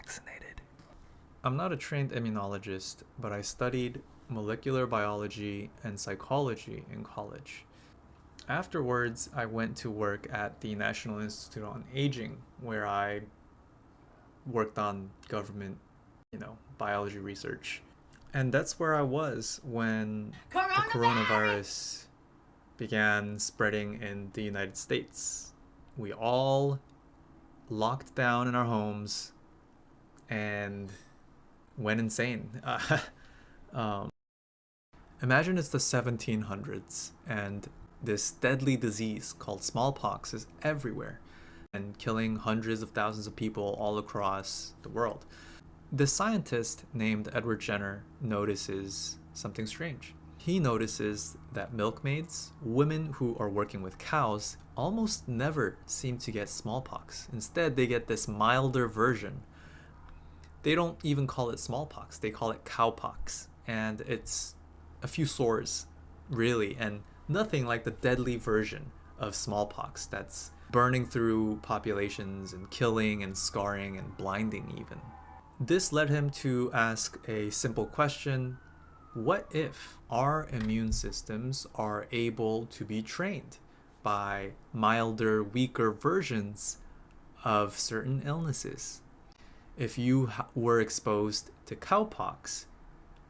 vaccinated. I'm not a trained immunologist, but I studied molecular biology and psychology in college. Afterwards, I went to work at the National Institute on Aging, where I worked on government, biology research. And that's where I was when the coronavirus began spreading in the United States. We all locked down in our homes and went insane. Imagine it's the 1700s and this deadly disease called smallpox is everywhere and killing hundreds of thousands of people all across the world. The scientist named Edward Jenner notices something strange. He notices that milkmaids, women who are working with cows, almost never seem to get smallpox. Instead, they get this milder version. They don't even call it smallpox, they call it cowpox. And it's a few sores, really, and nothing like the deadly version of smallpox that's burning through populations and killing and scarring and blinding even. This led him to ask a simple question: what if our immune systems are able to be trained by milder, weaker versions of certain illnesses? If you were exposed to cowpox,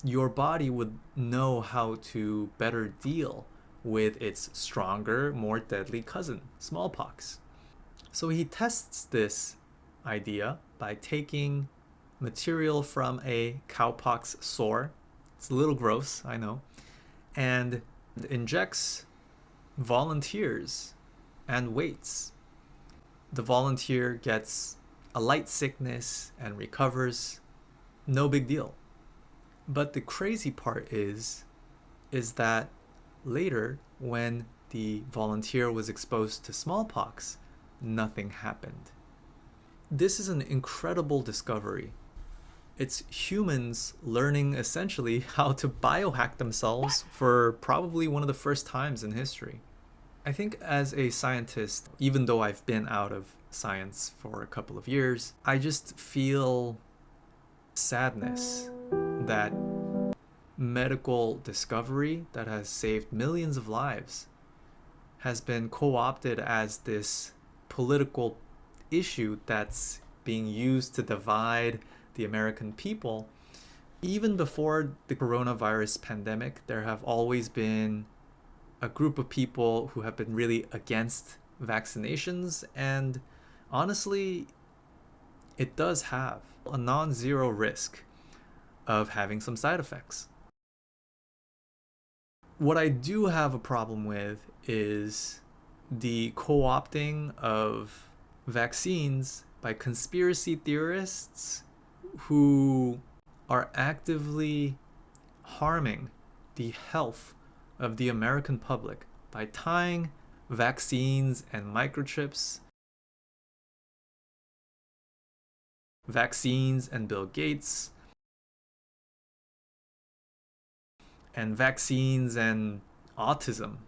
your body would know how to better deal with its stronger, more deadly cousin, smallpox. So he tests this idea by taking material from a cowpox sore. It's a little gross, I know, and injects volunteers and waits. The volunteer gets a light sickness and recovers. No big deal. But the crazy part is that later, when the volunteer was exposed to smallpox, nothing happened. This is an incredible discovery. It's humans learning essentially how to biohack themselves for probably one of the first times in history. I think as a scientist, even though I've been out of science for a couple of years, I just feel sadness that medical discovery that has saved millions of lives has been co-opted as this political issue that's being used to divide the American people. Even before the coronavirus pandemic, there have always been a group of people who have been really against vaccinations, and honestly, it does have a non-zero risk of having some side effects. What I do have a problem with is the co-opting of vaccines by conspiracy theorists who are actively harming the health of the American public by tying vaccines and microchips, vaccines and Bill Gates, and vaccines and autism.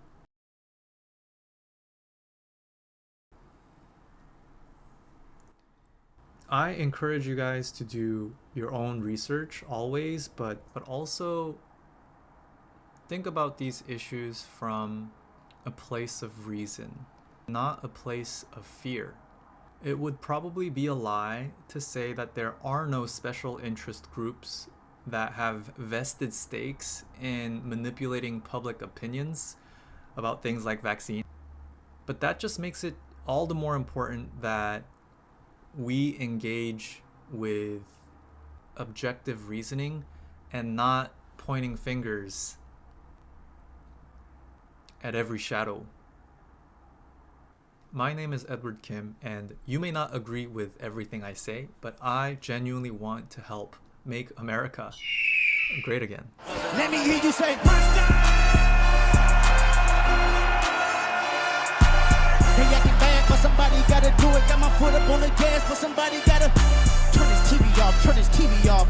I encourage you guys to do your own research always, but also think about these issues from a place of reason, not a place of fear. It would probably be a lie to say that there are no special interest groups that have vested stakes in manipulating public opinions about things like vaccine. But that just makes it all the more important that we engage with objective reasoning and not pointing fingers at every shadow. My name is Edward Kim, and you may not agree with everything I say, but I genuinely want to help make America great again. Let me hear you say, they acting bad, but somebody gotta do it. Got my foot up on the gas, but somebody gotta turn this TV off, turn this TV off.